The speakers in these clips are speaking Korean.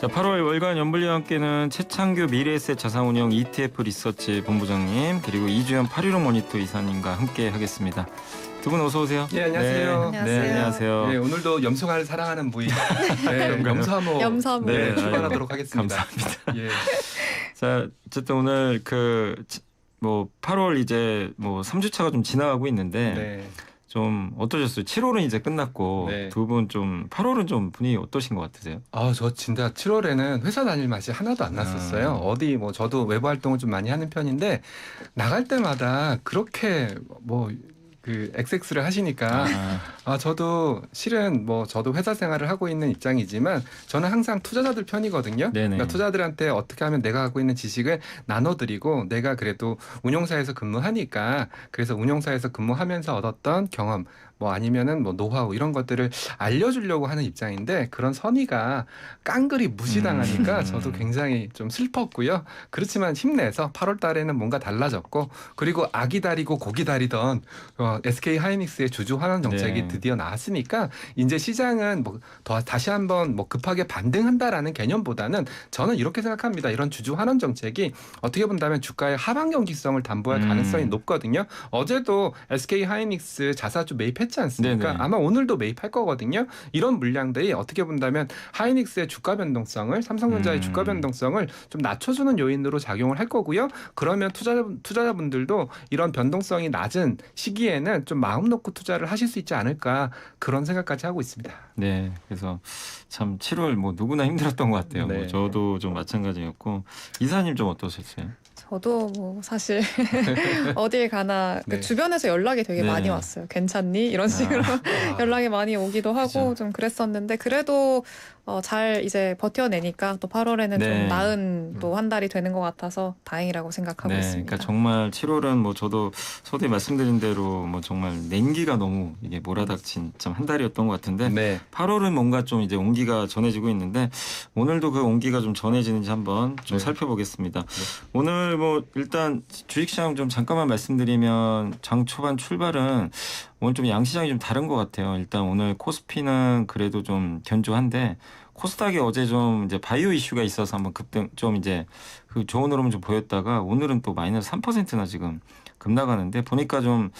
자, 8월 월간 연불리와 함께는 최창규 미래에셋 자산운용 ETF 리서치 본부장님 그리고 이주연 816 모니터 이사님과 함께 하겠습니다. 두 분 어서 오세요. 예, 안녕하세요. 네, 안녕하세요. 네, 안녕하세요. 네, 오늘도 염소가를 사랑하는 부인 네, 염소하모 염소하모. 네, 네, 출발하도록 하겠습니다. 감사합니다. 예. 자, 어쨌든 오늘 뭐 8월 이제 뭐 3주차가 좀 지나가고 있는데 네. 좀 어떠셨어요? 7월은 이제 끝났고 네. 두 분 좀 8월은 좀 분위기 어떠신 것 같으세요? 저 진짜 7월에는 회사 다닐 맛이 하나도 안 났었어요. 어디 뭐 저도 외부 활동을 좀 많이 하는 편인데 나갈 때마다 그렇게 뭐 그 XX를 하시니까 저도 실은 뭐 저도 회사 생활을 하고 있는 입장이지만 저는 항상 투자자들 편이거든요. 네네. 그러니까 투자자들한테 어떻게 하면 내가 갖고 있는 지식을 나눠드리고 내가 그래도 운용사에서 근무하니까 그래서 운용사에서 근무하면서 얻었던 경험 뭐 아니면은 뭐 노하우 이런 것들을 알려주려고 하는 입장인데 그런 선의가 깡그리 무시당하니까 저도 굉장히 좀 슬펐고요. 그렇지만 힘내서 8월 달에는 뭔가 달라졌고 그리고 아기 다리고 고기 다리던 SK 하이닉스의 주주 환원 정책이 네. 드디어 나왔으니까 이제 시장은 뭐 다시 한번 뭐 급하게 반등한다라는 개념보다는 저는 이렇게 생각합니다. 이런 주주 환원 정책이 어떻게 본다면 주가의 하방 경직성을 담보할 가능성이 높거든요. 어제도 SK 하이닉스 자사주 매입했지 않습니까? 네네. 아마 오늘도 매입할 거거든요. 이런 물량들이 어떻게 본다면 하이닉스의 주가 변동성을 삼성전자의 주가 변동성을 좀 낮춰주는 요인으로 작용을 할 거고요. 그러면 투자자분들도 이런 변동성이 낮은 시기에는 좀 마음 놓고 투자를 하실 수 있지 않을까 그런 생각까지 하고 있습니다. 네, 그래서 참 7월 뭐 누구나 힘들었던 것 같아요. 네. 뭐 저도 좀 마찬가지였고 이사님 좀 어떠셨어요? 저도 뭐 사실 어딜 가나 네. 그 주변에서 연락이 되게 네. 많이 왔어요. 괜찮니? 이런 식으로 연락이 많이 오기도 하고 그죠. 좀 그랬었는데 그래도 잘 이제 버텨내니까 또 8월에는 네. 좀 나은 또 한 달이 되는 것 같아서 다행이라고 생각하고 네, 있습니다. 그러니까 정말 7월은 뭐 저도 서두에 말씀드린 대로 뭐 정말 냉기가 너무 이게 몰아닥친 참 한 달이었던 것 같은데 네. 8월은 뭔가 좀 이제 온기가 전해지고 있는데 오늘도 그 온기가 좀 전해지는지 한번 좀 네. 살펴보겠습니다. 오늘 뭐 일단 주식시장 좀 잠깐만 말씀드리면 장 초반 출발은 오늘 좀 양시장이 좀 다른 것 같아요. 일단 오늘 코스피는 그래도 좀 견조한데 코스닥이 어제 좀 이제 바이오 이슈가 있어서 한번 급등 좀 이제 그 좋은 흐름 좀 보였다가 오늘은 또 마이너스 3%나 지금 급나가는데 보니까 좀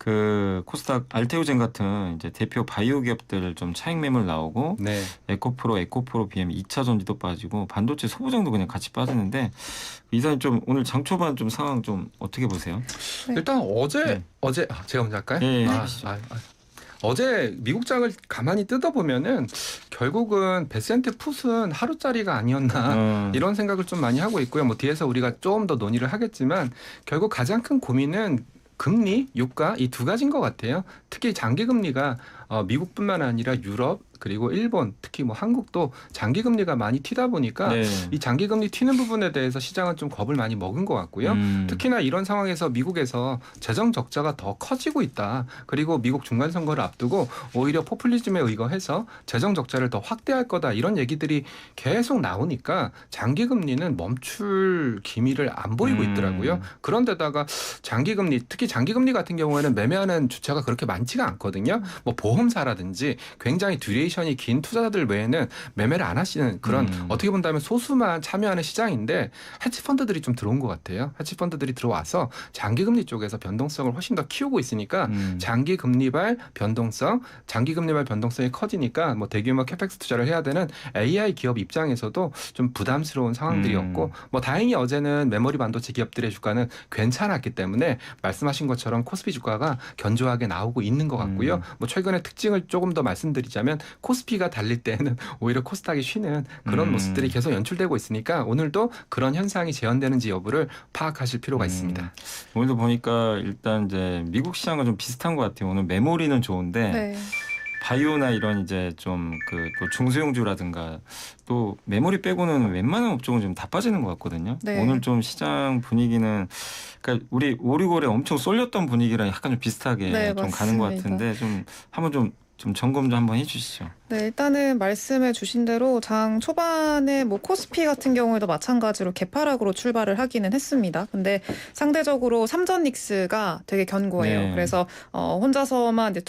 그 코스닥 알테오젠 같은 이제 대표 바이오 기업들 좀 차익 매물 나오고 네. 에코프로 BM 2차 전지도 빠지고 반도체 소부장도 그냥 같이 빠지는데 이사님 좀 오늘 장 초반 좀 상황 좀 어떻게 보세요? 네. 일단 어제 제가 먼저 할까요? 예, 예. 어제 미국장을 가만히 뜯어보면은 결국은 베센트 풋은 하루짜리가 아니었나 이런 생각을 좀 많이 하고 있고요. 뭐 뒤에서 우리가 좀 더 논의를 하겠지만 결국 가장 큰 고민은 금리, 유가 이 두 가지인 것 같아요. 특히 장기 금리가 미국뿐만 아니라 유럽 그리고 일본 특히 뭐 한국도 장기 금리가 많이 튀다 보니까 네. 이 장기 금리 튀는 부분에 대해서 시장은 좀 겁을 많이 먹은 것 같고요. 특히나 이런 상황에서 미국에서 재정 적자가 더 커지고 있다. 그리고 미국 중간 선거를 앞두고 오히려 포퓰리즘에 의거해서 재정 적자를 더 확대할 거다. 이런 얘기들이 계속 나오니까 장기 금리는 멈출 기미를 안 보이고 있더라고요. 그런데다가 장기 금리 특히 장기 금리 같은 경우에는 매매하는 주체가 그렇게 많지가 않거든요. 뭐 보험사라든지 굉장히 듀레이션이 긴 투자자들 외에는 매매를 안 하시는 그런 어떻게 본다면 소수만 참여하는 시장인데 헤지펀드들이 좀 들어온 것 같아요. 헤지펀드들이 들어와서 장기금리 쪽에서 변동성을 훨씬 더 키우고 있으니까 장기금리발 변동성이 커지니까 뭐 대규모 캐펙스 투자를 해야 되는 AI 기업 입장에서도 좀 부담스러운 상황들이었고 뭐 다행히 어제는 메모리 반도체 기업들의 주가는 괜찮았기 때문에 말씀하신 것처럼 코스피 주가가 견조하게 나오고 있는 것 같고요. 뭐 최근의 특징을 조금 더 말씀드리자면 코스피가 달릴 때는 오히려 코스닥이 쉬는 그런 모습들이 계속 연출되고 있으니까 오늘도 그런 현상이 재현되는지 여부를 파악하실 필요가 있습니다. 오늘도 보니까 일단 이제 미국 시장과 좀 비슷한 것 같아요. 오늘 메모리는 좋은데 네. 바이오나 이런 이제 좀 그 또 중소형주라든가 또 메모리 빼고는 웬만한 업종은 좀 다 빠지는 것 같거든요. 네. 오늘 좀 시장 분위기는 그러니까 우리 5, 6월에 엄청 쏠렸던 분위기랑 약간 좀 비슷하게 네, 좀 가는 것 맞습니다. 같은데 좀 한번 좀 좀 점검 좀 한번 해주시죠. 네, 일단은 말씀해 주신 대로 장 초반에 뭐 코스피 같은 경우에도 마찬가지로 개파락으로 출발을 하기는 했습니다. 근데 상대적으로 삼전닉스가 되게 견고해요. 네. 그래서 혼자서만 이제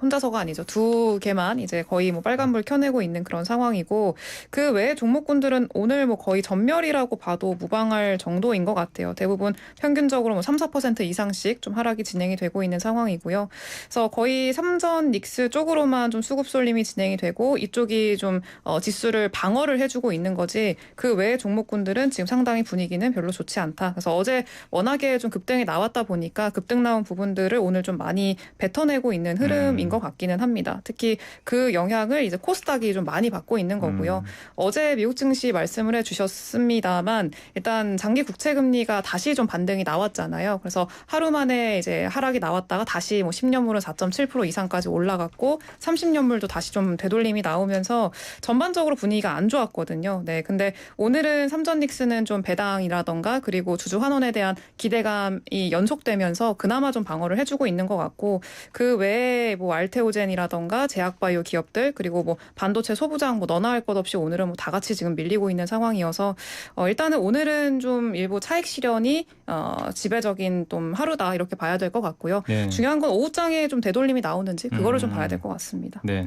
혼자서가 아니죠. 두 개만 이제 거의 뭐 빨간불 켜내고 있는 그런 상황이고 그 외의 종목군들은 오늘 뭐 거의 전멸이라고 봐도 무방할 정도인 것 같아요. 대부분 평균적으로 뭐 3, 4% 이상씩 좀 하락이 진행이 되고 있는 상황이고요. 그래서 거의 삼전닉스 쪽으로만 좀 수급 쏠림이 진행이 되고 이쪽이 좀 지수를 방어를 해주고 있는 거지 그 외의 종목군들은 지금 상당히 분위기는 별로 좋지 않다. 그래서 어제 워낙에 좀 급등이 나왔다 보니까 급등 나온 부분들을 오늘 좀 많이 뱉어내고 있는 흐름인 것 같기는 합니다. 특히 그 영향을 이제 코스닥이 좀 많이 받고 있는 거고요. 어제 미국 증시 말씀을 해주셨습니다만 일단 장기 국채 금리가 다시 좀 반등이 나왔잖아요. 그래서 하루 만에 이제 하락이 나왔다가 다시 뭐 10년물은 4.7% 이상까지 올라갔고 30년물도 다시 좀 되돌림이 나오면서 전반적으로 분위기가 안 좋았거든요. 네, 근데 오늘은 삼전닉스는 좀 배당이라던가 그리고 주주 환원에 대한 기대감이 연속되면서 그나마 좀 방어를 해주고 있는 것 같고 그 외에 뭐 알테오젠이라던가 제약바이오 기업들 그리고 뭐 반도체 소부장 뭐 너나 할 것 없이 오늘은 뭐 다 같이 지금 밀리고 있는 상황이어서 일단은 오늘은 좀 일부 차익 실현이 지배적인 좀 하루다 이렇게 봐야 될 것 같고요. 네. 중요한 건 오후장에 좀 되돌림이 나오는지 그거를 좀 봐야 될 것 같습니다. 네.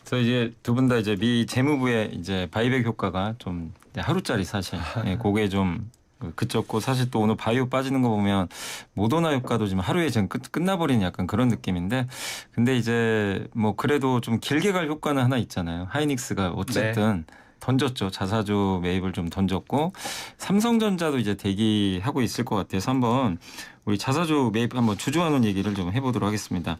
그래서 이제 두 분 다 이제 미 재무부의 이제 바이백 효과가 좀 하루짜리 사실 그게 좀 그쳤고 사실 또 오늘 바이오 빠지는 거 보면 모더나 효과도 지금 하루에 지금 끝나버리는 약간 그런 느낌인데 근데 이제 뭐 그래도 좀 길게 갈 효과는 하나 있잖아요. 하이닉스가 어쨌든 던졌죠. 자사주 매입을 좀 던졌고 삼성전자도 이제 대기하고 있을 것 같아서 한번 우리 자사주 매입 한번 주주환원 얘기를 좀 해보도록 하겠습니다.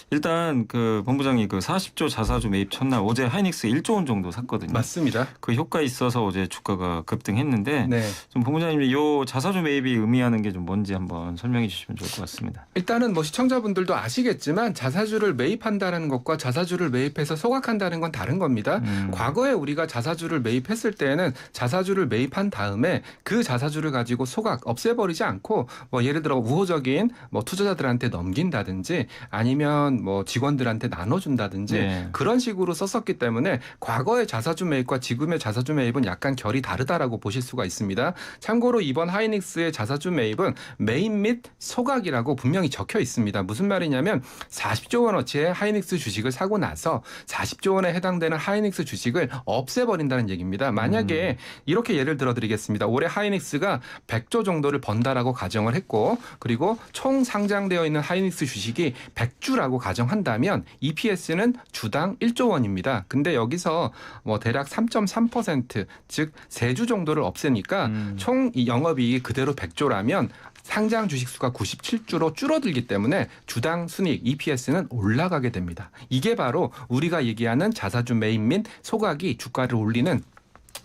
일단 그 본부장이 그 40조 자사주 매입 첫날 어제 하이닉스 1조 원 정도 샀거든요. 맞습니다. 그 효과 있어서 어제 주가가 급등했는데 네. 좀 본부장님 이 자사주 매입이 의미하는 게 좀 뭔지 한번 설명해 주시면 좋을 것 같습니다. 일단은 뭐 시청자분들도 아시겠지만 자사주를 매입한다는 것과 자사주를 매입해서 소각한다는 건 다른 겁니다. 과거에 우리가 자사주를 매입했을 때는 자사주를 매입한 다음에 그 자사주를 가지고 소각 없애버리지 않고 뭐 예를 들어 우호적인 뭐 투자자들한테 넘긴다든지 아니면 뭐 직원들한테 나눠준다든지 그런 식으로 썼었기 때문에 과거의 자사주 매입과 지금의 자사주 매입은 약간 결이 다르다라고 보실 수가 있습니다. 참고로 이번 하이닉스의 자사주 매입은 매입 및 소각이라고 분명히 적혀 있습니다. 무슨 말이냐면 40조 원어치의 하이닉스 주식을 사고 나서 40조 원에 해당되는 하이닉스 주식을 없애버린다는 얘기입니다. 만약에 이렇게 예를 들어드리겠습니다. 올해 하이닉스가 100조 정도를 번다라고 가정을 했고 그리고 총 상장되어 있는 하이닉스 주식이 100주라고 가정한다면 EPS는 주당 1조 원입니다. 근데 여기서 뭐 대략 3.3% 즉 3주 정도를 없애니까 총 이 영업이익이 그대로 100조라면 상장 주식 수가 97주로 줄어들기 때문에 주당 순이익 EPS는 올라가게 됩니다. 이게 바로 우리가 얘기하는 자사주 매입 및 소각이 주가를 올리는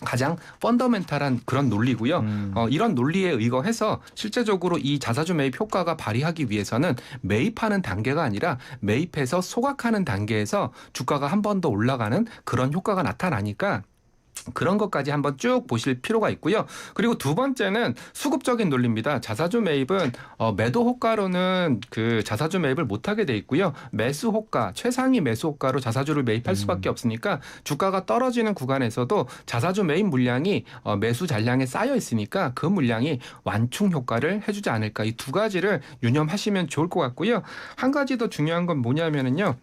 가장 펀더멘탈한 그런 논리고요. 이런 논리에 의거해서 실제적으로 이 자사주 매입 효과가 발휘하기 위해서는 매입하는 단계가 아니라 매입해서 소각하는 단계에서 주가가 한 번 더 올라가는 그런 효과가 나타나니까 그런 것까지 한번 쭉 보실 필요가 있고요. 그리고 두 번째는 수급적인 논리입니다. 자사주 매입은 매도 호가로는 그 자사주 매입을 못하게 돼 있고요. 매수 호가, 최상위 매수 호가로 자사주를 매입할 수밖에 없으니까 주가가 떨어지는 구간에서도 자사주 매입 물량이 매수 잔량에 쌓여 있으니까 그 물량이 완충 효과를 해주지 않을까. 이 두 가지를 유념하시면 좋을 것 같고요. 한 가지 더 중요한 건 뭐냐면은요.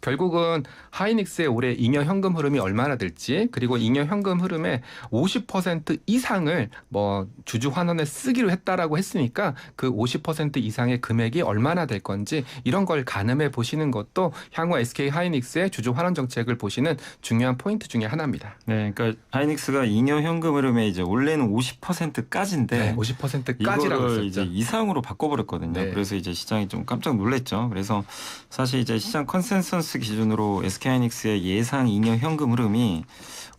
결국은 하이닉스의 올해 잉여 현금 흐름이 얼마나 될지 그리고 잉여 현금 흐름의 50% 이상을 뭐 주주 환원에 쓰기로 했다라고 했으니까 그 50% 이상의 금액이 얼마나 될 건지 이런 걸 가늠해 보시는 것도 향후 SK 하이닉스의 주주 환원 정책을 보시는 중요한 포인트 중에 하나입니다. 네, 그러니까 하이닉스가 잉여 현금 흐름에 이제 원래는 50%까지인데 네, 50%까지라고 이거를 했었죠. 이제 이상으로 바꿔버렸거든요. 네. 그래서 이제 시장이 좀 깜짝 놀랐죠. 그래서 사실 이제 시장 컨센서스 기준으로 SK하이닉스의 예상 잉여 현금 흐름이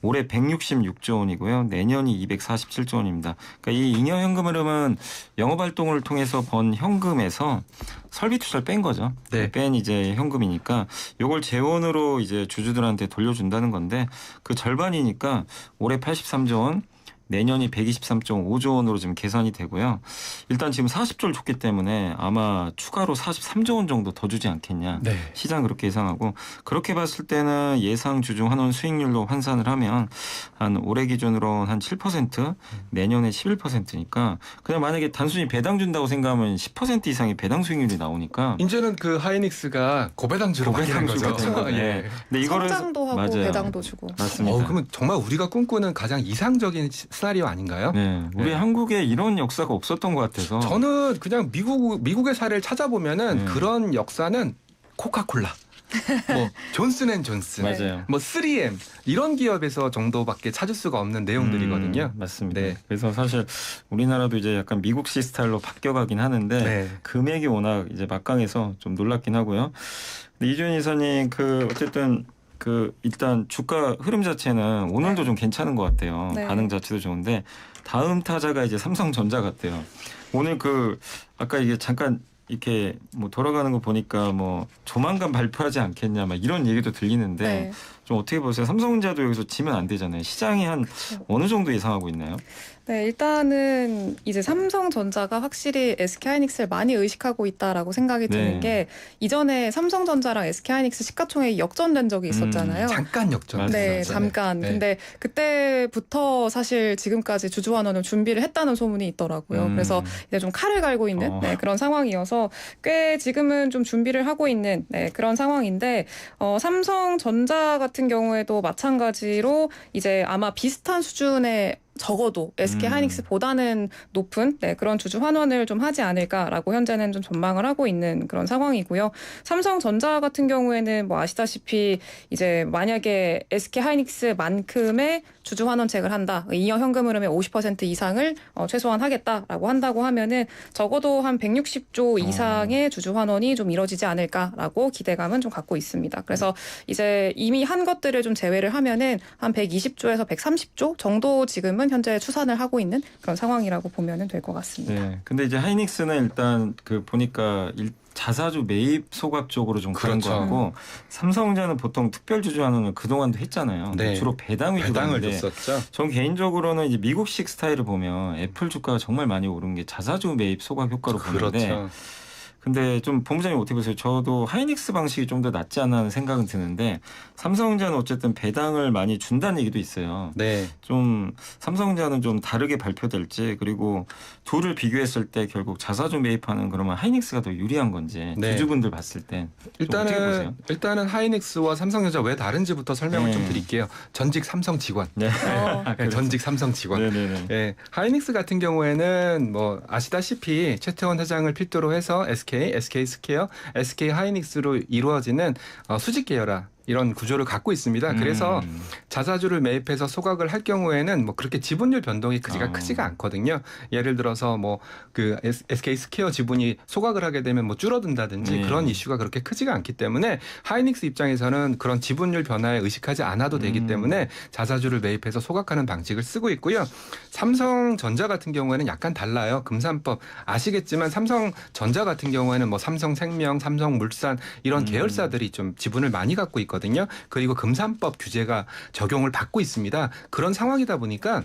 올해 166조 원이고요. 내년이 247조 원입니다. 그러니까 이 잉여 현금 흐름은 영업 활동을 통해서 번 현금에서 설비 투자를 뺀 거죠. 네. 뺀 이제 현금이니까 요걸 재원으로 이제 주주들한테 돌려준다는 건데 그 절반이니까 올해 83조 원, 내년이 123.5조 원으로 지금 계산이 되고요. 일단 지금 40조를 줬기 때문에 아마 추가로 43조 원 정도 더 주지 않겠냐. 네. 시장 그렇게 예상하고 그렇게 봤을 때는 예상 주중 환원 수익률로 환산을 하면 한 올해 기준으로 한 7%, 내년에 11%니까 그냥 만약에 단순히 배당 준다고 생각하면 10% 이상의 배당 수익률이 나오니까 이제는 그 하이닉스가 고배당주로 바뀌는 거죠. 고배당주가 된 거죠. 예. 근데 이거를 성장도 하고 맞아요. 배당도 주고. 맞습니다. 그러면 정말 우리가 꿈꾸는 가장 이상적인 시나리오 아닌가요? 네, 우리 네. 한국에 이런 역사가 없었던 것 같아서 저는 그냥 미국의 사례를 찾아보면은 네. 그런 역사는 코카콜라, 뭐 존슨앤존슨, 맞아요. 뭐 3M 이런 기업에서 정도밖에 찾을 수가 없는 내용들이거든요. 맞습니다. 네. 그래서 사실 우리나라도 이제 약간 미국식 스타일로 바뀌어가긴 하는데 네. 금액이 워낙 이제 막강해서 좀 놀랍긴 하고요. 근데 이준 이사님 그 어쨌든 그 일단 주가 흐름 자체는 오늘도 좀 괜찮은 것 같아요. 네. 반응 자체도 좋은데 다음 타자가 이제 삼성전자 같아요. 오늘 그 아까 이게 잠깐 이렇게 뭐 돌아가는 거 보니까 뭐 조만간 발표하지 않겠냐 막 이런 얘기도 들리는데 네. 좀 어떻게 보세요? 삼성전자도 여기서 지면 안 되잖아요. 시장이 한 그렇죠. 어느 정도 예상하고 있나요? 네, 일단은 이제 삼성전자가 확실히 SK하이닉스를 많이 의식하고 있다라고 생각이 드는 네. 게 이전에 삼성전자랑 SK하이닉스 시가총액이 역전된 적이 있었잖아요. 잠깐 역전. 맞아요. 네, 맞아요. 잠깐. 네. 근데 그때부터 사실 지금까지 주주환원을 준비를 했다는 소문이 있더라고요. 그래서 이제 좀 칼을 갈고 있는 네, 그런 상황이어서 꽤 지금은 좀 준비를 하고 있는 네, 그런 상황인데 삼성전자 같은 경우에도 마찬가지로 이제 아마 비슷한 수준의 적어도 SK 하이닉스보다는 높은 네, 그런 주주 환원을 좀 하지 않을까라고 현재는 좀 전망을 하고 있는 그런 상황이고요. 삼성전자 같은 경우에는 뭐 아시다시피 이제 만약에 SK 하이닉스만큼의 주주 환원책을 한다. 이어 현금 흐름의 50% 이상을 최소한 하겠다라고 한다고 하면은 적어도 한 160조 이상의 주주 환원이 좀 이뤄지지 않을까라고 기대감은 좀 갖고 있습니다. 그래서 이제 이미 한 것들을 좀 제외를 하면은 한 120조에서 130조 정도 지금은 현재 추산을 하고 있는 그런 상황이라고 보면은 될 것 같습니다. 네. 근데 이제 하이닉스는 일단 그 보니까 자사주 매입 소각 쪽으로 좀 그런 그렇죠. 것 같고 삼성전자는 보통 특별 주주 환원을 그동안도 했잖아요. 네. 주로 배당 위주로 배당을 하는데 줬었죠. 전 개인적으로는 이제 미국식 스타일을 보면 애플 주가가 정말 많이 오른 게 자사주 매입 소각 효과로 보는데 그렇죠. 근데 좀 본부장님 어떻게 보세요? 저도 하이닉스 방식이 좀 더 낫지 않나 하는 생각은 드는데 삼성전자는 어쨌든 배당을 많이 준다는 얘기도 있어요. 네. 좀 삼성전자는 좀 다르게 발표될지 그리고 둘을 비교했을 때 결국 자사주 매입하는 그러면 하이닉스가 더 유리한 건지 네. 주주분들 봤을 때 어떻게 보세요? 일단은 하이닉스와 삼성전자 왜 다른지부터 설명을 네. 좀 드릴게요. 전직 삼성 직원. 네. 네, 전직 삼성 직원. 네네네. 예, 하이닉스 같은 경우에는 뭐 아시다시피 최태원 회장을 필두로 해서 SK 스퀘어, SK 하이닉스로 이루어지는 수직 계열화 이런 구조를 갖고 있습니다. 그래서 자사주를 매입해서 소각을 할 경우에는 뭐 그렇게 지분율 변동이 크지가 않거든요. 예를 들어서 뭐 그 SK 스퀘어 지분이 소각을 하게 되면 뭐 줄어든다든지 그런 이슈가 그렇게 크지가 않기 때문에 하이닉스 입장에서는 그런 지분율 변화에 의식하지 않아도 되기 때문에 자사주를 매입해서 소각하는 방식을 쓰고 있고요. 삼성전자 같은 경우에는 약간 달라요. 금산법 아시겠지만 삼성전자 같은 경우에는 뭐 삼성생명, 삼성물산 이런 계열사들이 좀 지분을 많이 갖고 있거든요. 그리고 금산법 규제가 적용을 받고 있습니다. 그런 상황이다 보니까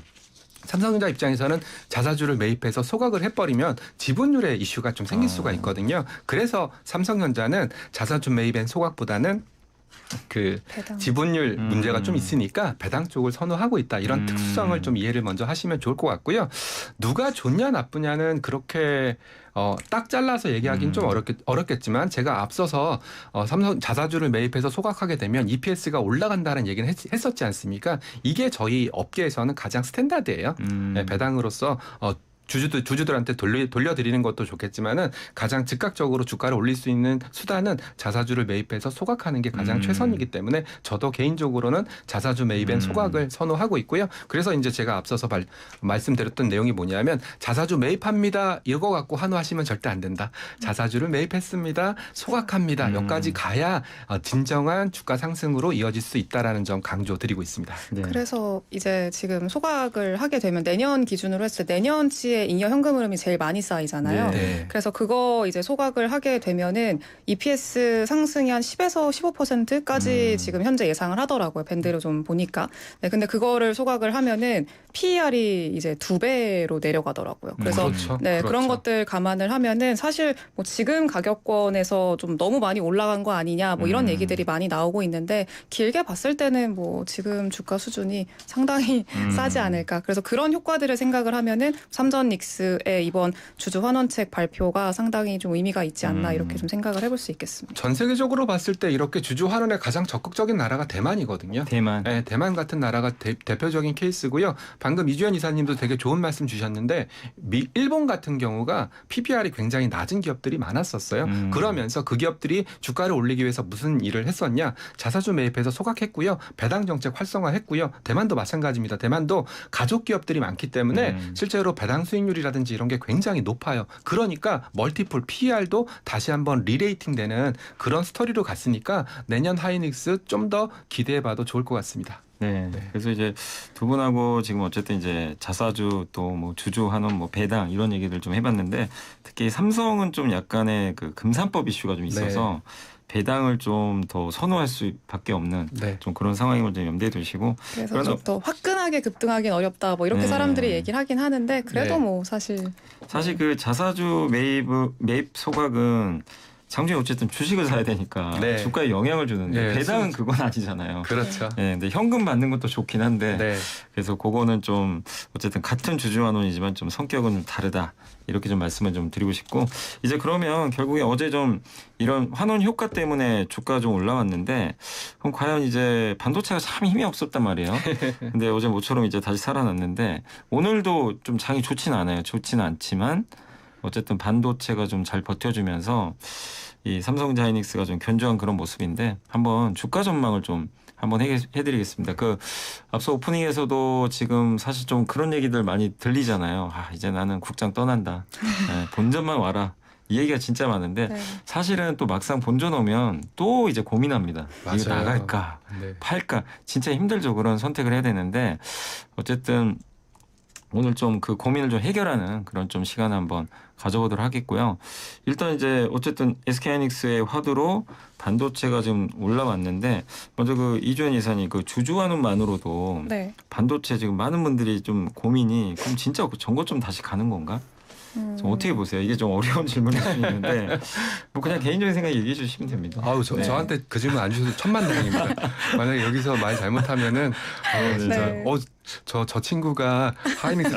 삼성전자 입장에서는 자사주를 매입해서 소각을 해버리면 지분율의 이슈가 좀 생길 수가 있거든요. 그래서 삼성전자는 자사주 매입엔 소각보다는 그 배당. 지분율 문제가 좀 있으니까 배당 쪽을 선호하고 있다. 이런 특수성을 좀 이해를 먼저 하시면 좋을 것 같고요. 누가 좋냐 나쁘냐는 그렇게 딱 잘라서 얘기하기는 좀 어렵겠지만 제가 앞서서 삼성 자사주를 매입해서 소각하게 되면 EPS가 올라간다는 얘기는 했었지 않습니까? 이게 저희 업계에서는 가장 스탠다드예요. 네, 배당으로서 주주들한테 돌려드리는 것도 좋겠지만은 가장 즉각적으로 주가를 올릴 수 있는 수단은 자사주를 매입해서 소각하는 게 가장 최선이기 때문에 저도 개인적으로는 자사주 매입엔 소각을 선호하고 있고요. 그래서 이제 제가 앞서서 말씀드렸던 내용이 뭐냐면 자사주 매입합니다. 이거 갖고 환호하시면 절대 안 된다. 자사주를 매입했습니다. 소각합니다. 여기까지 가야 진정한 주가 상승으로 이어질 수 있다라는 점 강조드리고 있습니다. 네. 그래서 이제 지금 소각을 하게 되면 내년 기준으로 했을 때 내년치에 상반기에 잉여 현금 흐름이 제일 많이 쌓이잖아요. 네. 그래서 그거 이제 소각을 하게 되면은 EPS 상승이 한 10에서 15%까지 지금 현재 예상을 하더라고요. 밴드로 좀 보니까. 네, 근데 그거를 소각을 하면은 PER이 이제 2배로 내려가더라고요. 그래서 그렇죠. 네, 그렇죠. 그런 것들 감안을 하면은 사실 뭐 지금 가격권에서 좀 너무 많이 올라간 거 아니냐 뭐 이런 얘기들이 많이 나오고 있는데 길게 봤을 때는 뭐 지금 주가 수준이 상당히 싸지 않을까. 그래서 그런 효과들을 생각을 하면은 삼전 닉스의 이번 주주 환원책 발표가 상당히 좀 의미가 있지 않나 이렇게 좀 생각을 해볼 수 있겠습니다. 전 세계적으로 봤을 때 이렇게 주주 환원에 가장 적극적인 나라가 대만이거든요. 대만. 네, 대만 같은 나라가 대표적인 케이스고요. 방금 이주연 이사님도 되게 좋은 말씀 주셨는데 일본 같은 경우가 PBR이 굉장히 낮은 기업들이 많았었어요. 그러면서 그 기업들이 주가를 올리기 위해서 무슨 일을 했었냐. 자사주 매입해서 소각했고요. 배당 정책 활성화했고요. 대만도 마찬가지입니다. 대만도 가족 기업들이 많기 때문에 실제로 배당 수익률이라든지 이런 게 굉장히 높아요. 그러니까 멀티플 PER도 다시 한번 리레이팅되는 그런 스토리로 갔으니까 내년 하이닉스 좀 더 기대해봐도 좋을 것 같습니다. 네. 그래서 이제 두 분하고 지금 어쨌든 이제 자사주 또 뭐 주주 환원 뭐 배당 이런 얘기들 좀 해봤는데 특히 삼성은 좀 약간의 그 금산법 이슈가 좀 있어서 배당을 좀 더 선호할 수밖에 없는 좀 그런 상황임을 좀 염두에 두시고 그래서 좀 더 화끈하게 급등하긴 어렵다 뭐 이렇게 사람들이 얘기를 하긴 하는데 그래도 뭐 사실 그 자사주 매입 소각은 장중에 어쨌든 주식을 사야 되니까 주가에 영향을 주는데 배당은 그건 아니잖아요. 그렇죠. 네, 근데 현금 받는 것도 좋긴 한데 그래서 그거는 좀 어쨌든 같은 주주 환원이지만 좀 성격은 좀 다르다 이렇게 좀 말씀을 좀 드리고 싶고 이제 그러면 결국에 어제 좀 이런 환원 효과 때문에 주가가 좀 올라왔는데 그럼 과연 이제 반도체가 참 힘이 없었단 말이에요. 근데 어제 모처럼 이제 다시 살아났는데 오늘도 좀 장이 좋지는 않아요. 좋지는 않지만 어쨌든 반도체가 좀 잘 버텨주면서 이 삼성전자 하이닉스가 좀 견조한 그런 모습인데 한번 주가 전망을 좀 한번 해드리겠습니다. 그 앞서 오프닝에서도 지금 사실 좀 그런 얘기들 많이 들리잖아요. 아 이제 나는 국장 떠난다. 네, 본전만 와라. 이 얘기가 진짜 많은데 사실은 또 막상 본전 오면 또 이제 고민합니다. 이거 나갈까 팔까 진짜 힘들죠. 그런 선택을 해야 되는데 어쨌든 오늘 좀 그 고민을 좀 해결하는 그런 좀 시간을 한번 가져보도록 하겠고요. 일단 이제 어쨌든 SK하이닉스의 화두로 반도체가 지금 올라왔는데 먼저 그 이주연 이사님 그 주주 환원만으로도 반도체 지금 많은 분들이 좀 고민이 그럼 진짜 전고 좀 다시 가는 건가? 좀 어떻게 보세요? 이게 좀 어려운 질문일 수 있는데 뭐 그냥 개인적인 생각 얘기해 주시면 됩니다. 아우 저한테 그 질문 안 주셔서 천만다행입니다. 만약에 여기서 말 잘못하면은 저 친구가 하이닉스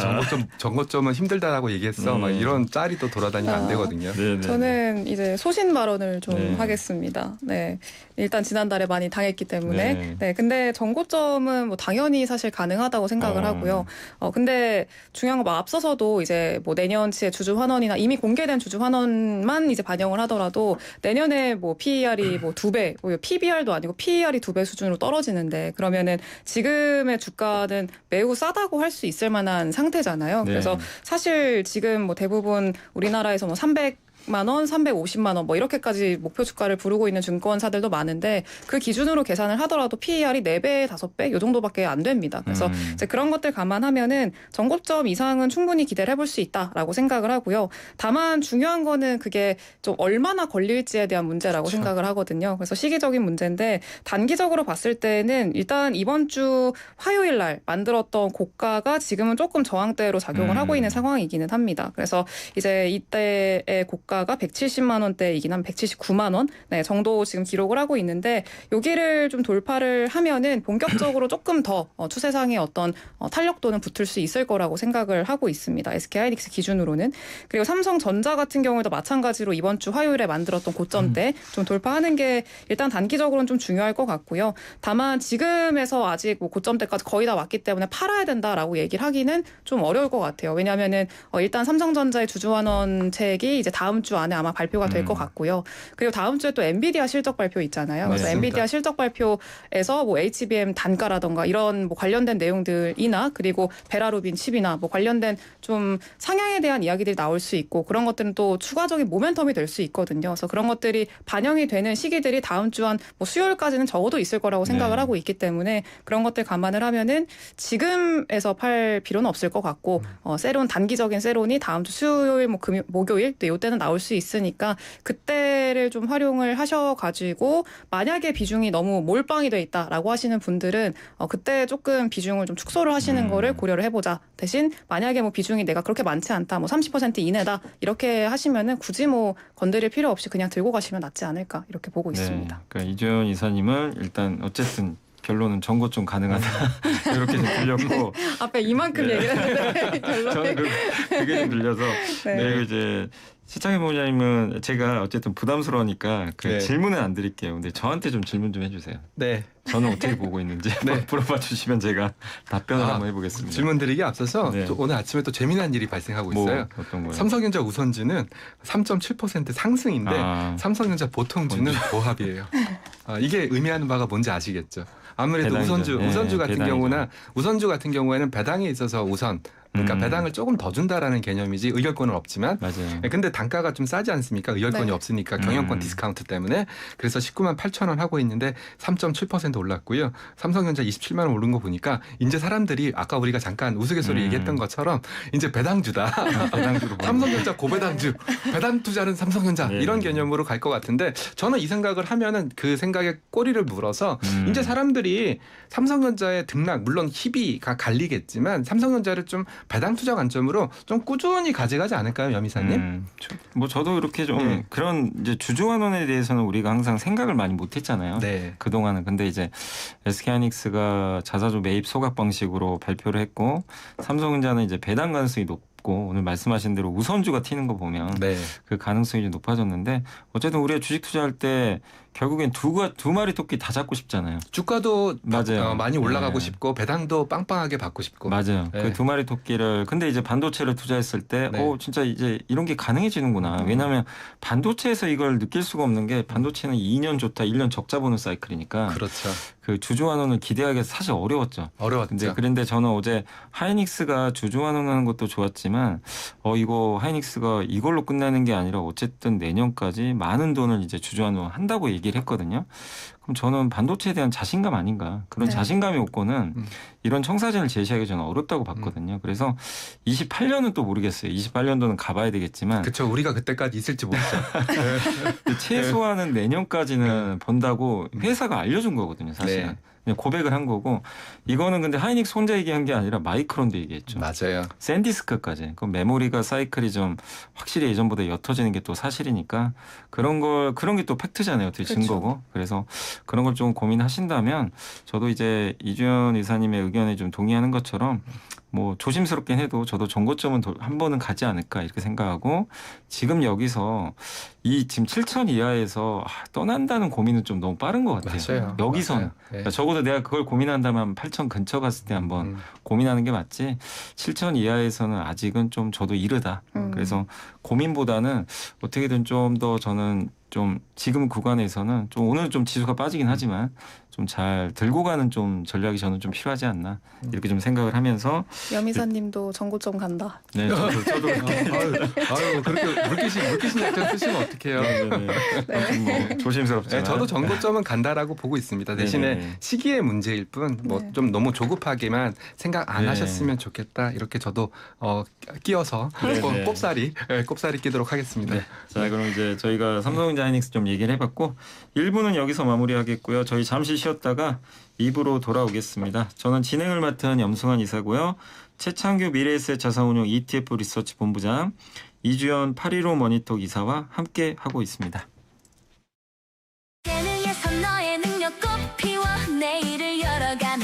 전고점은 힘들다라고 얘기했어. 막 이런 짤이 또 돌아다니면 안 되거든요. 저는 이제 소신 발언을 좀 하겠습니다. 네. 일단 지난달에 많이 당했기 때문에. 근데 전고점은 뭐 당연히 사실 가능하다고 생각을 하고요. 근데 중요한 건 뭐 앞서서도 이제 뭐 내년치의 주주 환원이나 이미 공개된 주주 환원만 이제 반영을 하더라도 내년에 뭐 PER이 뭐 2배, 뭐 PBR도 아니고 PER이 2배 수준으로 떨어지는데 그러면은 지금의 주가는 매우 싸다고 할 수 있을 만한 상태잖아요. 그래서 사실 지금 뭐 대부분 우리나라에서 뭐 300만 원, 350만 원 뭐 이렇게까지 목표 주가를 부르고 있는 증권사들도 많은데 그 기준으로 계산을 하더라도 PER이 4배, 5배 이 정도밖에 안 됩니다. 그래서 이제 그런 것들 감안하면은 전고점 이상은 충분히 기대를 해볼 수 있다라고 생각을 하고요. 다만 중요한 거는 그게 좀 얼마나 걸릴지에 대한 문제라고 생각을 하거든요. 그래서 시기적인 문제인데 단기적으로 봤을 때는 일단 이번 주 화요일 날 만들었던 고가가 지금은 조금 저항대로 작용을 하고 있는 상황이기는 합니다. 그래서 이제 이때의 고가가 170만 원대이긴 한 179만 원 정도 지금 기록을 하고 있는데 여기를 좀 돌파를 하면은 본격적으로 조금 더 추세상의 어떤 탄력도는 붙을 수 있을 거라고 생각을 하고 있습니다. SK하이닉스 기준으로는. 그리고 삼성전자 같은 경우에도 마찬가지로 이번 주 화요일에 만들었던 고점대 좀 돌파하는 게 일단 단기적으로는 좀 중요할 것 같고요. 다만 지금에서 아직 뭐 고점대까지 거의 다 왔기 때문에 팔아야 된다라고 얘기를 하기는 좀 어려울 것 같아요. 왜냐하면은 일단 삼성전자의 주주환원책이 이제 다음 주 안에 아마 발표가 될 것 같고요. 그리고 다음 주에 또 엔비디아 실적 발표 있잖아요. 그래서 맞습니다. 엔비디아 실적 발표에서 뭐 HBM 단가라던가 이런 뭐 관련된 내용들이나 그리고 베라루빈 칩이나 뭐 관련된 좀 상향에 대한 이야기들이 나올 수 있고 그런 것들은 또 추가적인 모멘텀이 될 수 있거든요. 그래서 그런 것들이 반영이 되는 시기들이 다음 주 한 뭐 수요일까지는 적어도 있을 거라고 생각을 하고 있기 때문에 그런 것들 감안을 하면은 지금에서 팔 필요는 없을 것 같고 세론 단기적인 세론이 다음 주 수요일 뭐 목요일 또 이때는 나올 수 있으니까 그때를 좀 활용을 하셔가지고 만약에 비중이 너무 몰빵이 돼 있다라고 하시는 분들은 그때 조금 비중을 좀 축소를 하시는 거를 고려를 해보자. 대신 만약에 뭐 비중이 내가 그렇게 많지 않다, 뭐 30% 이내다 이렇게 하시면은 굳이 뭐 건드릴 필요 없이 그냥 들고 가시면 낫지 않을까 이렇게 보고 있습니다. 그러니까 이주연 이사님은 일단 어쨌든 결론은 전고 좀 가능하다 이렇게 좀 들렸고 앞에 이만큼 얘기를 했는데 결론이 저는 그게 좀 들려서 네. 그리고 이제 시창희 부모님은 제가 어쨌든 부담스러우니까 그 네. 질문은 안 드릴게요. 근데 저한테 좀 질문 좀 해주세요. 네. 저는 어떻게 보고 있는지 물어봐 주시면 제가 답변을 한번 해보겠습니다. 질문 드리기 앞서서 네. 또 오늘 아침에 또 재미난 일이 발생하고 있어요. 어떤 거예요? 삼성전자 우선주는 3.7% 상승인데 삼성전자 보통주는 보합이에요. 이게 의미하는 바가 뭔지 아시겠죠? 아무래도 배당이죠. 우선주 같은 배당이죠. 경우나 우선주 같은 경우에는 배당에 있어서 우선 그러니까 배당을 조금 더 준다라는 개념이지 의결권은 없지만 맞아요. 근데 단가가 좀 싸지 않습니까? 의결권이 네. 없으니까 경영권 디스카운트 때문에 그래서 19만 8천 원 하고 있는데 3.7% 올랐고요. 삼성전자 27만 원 오른 거 보니까 이제 사람들이 아까 우리가 잠깐 우스갯소리 얘기했던 것처럼 이제 배당주다. 배당주로 삼성전자 고배당주, 배당 투자는 삼성전자 네. 이런 개념으로 갈 것 같은데 저는 이 생각을 하면은 그 생각에 꼬리를 물어서 이제 사람들이 삼성전자의 등락 물론 희비가 갈리겠지만 삼성전자를 좀 배당 투자 관점으로 좀 꾸준히 가져가지 않을까요, 염이사님? 뭐 저도 이렇게 좀 그런 이제 주주환원에 대해서는 우리가 항상 생각을 많이 못했잖아요. 네. 그 동안은 근데 이제 SK하이닉스가 자사주 매입 소각 방식으로 발표를 했고 삼성전자는 이제 배당 가능성이 높고 오늘 말씀하신 대로 우선주가 튀는 거 보면 네. 그 가능성이 좀 높아졌는데 어쨌든 우리가 주식 투자할 때 결국엔 두 마리 토끼 다 잡고 싶잖아요. 주가도 맞아요. 많이 올라가고 네. 싶고 배당도 빵빵하게 받고 싶고. 맞아요. 네. 그 두 마리 토끼를 근데 이제 반도체를 투자했을 때 네. 진짜 이제 이런 게 가능해지는구나. 왜냐하면 반도체에서 이걸 느낄 수가 없는 게 반도체는 2년 좋다, 1년 적자 보는 사이클이니까 그렇죠. 그 주주환원을 기대하기가 사실 어려웠죠. 어려웠죠. 그런데 저는 어제 하이닉스가 주주환원하는 것도 좋았지만 이거 하이닉스가 이걸로 끝나는 게 아니라 어쨌든 내년까지 많은 돈을 이제 주주환원 한다고 얘기를 했거든요. 그럼 저는 반도체에 대한 자신감 아닌가. 그런 네. 자신감이 없고는 이런 청사진을 제시하기 저는 어렵다고 봤거든요. 그래서 28년은 또 모르겠어요. 28년도는 가봐야 되겠지만 그렇죠. 우리가 그때까지 있을지 모르죠. 최소한은 내년까지는 번다고 회사가 알려준 거거든요. 사실은. 네. 그냥 고백을 한 거고 이거는 근데 하이닉스 혼자 얘기한 게 아니라 마이크론도 얘기했죠. 맞아요. 샌디스크까지. 그 메모리가 사이클이 좀 확실히 예전보다 옅어지는 게 또 사실이니까 그런 게 또 팩트잖아요. 어떻게 그렇죠. 증거고. 그래서 그런 걸 좀 고민하신다면 저도 이제 이주연 이사님의 의견에 좀 동의하는 것처럼 뭐 조심스럽긴 해도 저도 정고점은 한 번은 가지 않을까 이렇게 생각하고 지금 여기서 지금 7천 이하에서 떠난다는 고민은 좀 너무 빠른 것 같아요. 맞아요. 여기서는. 맞아요. 네. 그러니까 적어도 내가 그걸 고민한다면 8천 근처 갔을 때 한번 고민하는 게 맞지 7천 이하에서는 아직은 좀 저도 이르다. 그래서 고민보다는 어떻게든 좀 더 저는 좀 지금 구간에서는 좀 오늘 좀 지수가 빠지긴 하지만 좀 잘 들고 가는 좀 전략이 저는 좀 필요하지 않나 이렇게 좀 생각을 하면서 염이사님도 전고점 간다. 네 저도 그렇게 아유 그렇게 물귀신 작전 쓰시면 어떡해요. 뭐 조심스럽죠. 네, 저도 전고점은 간다라고 보고 있습니다. 대신에 네네. 시기의 문제일 뿐 뭐 네. 좀 너무 조급하게만 생각 안 네. 하셨으면 좋겠다. 이렇게 저도 끼어서 네네. 꼽사리 끼도록 하겠습니다. 네. 자 그럼 이제 저희가 삼성전자 하이닉스 좀 얘기를 해봤고 1부는 여기서 마무리하겠고요. 저희 잠시 쉬었다가 2부로 돌아오겠습니다. 저는 진행을 맡은 염승환 이사고요. 최창규 미래에셋 자산운용 ETF 리서치 본부장 이주연 815 머니톡 이사와 함께 하고 있습니다.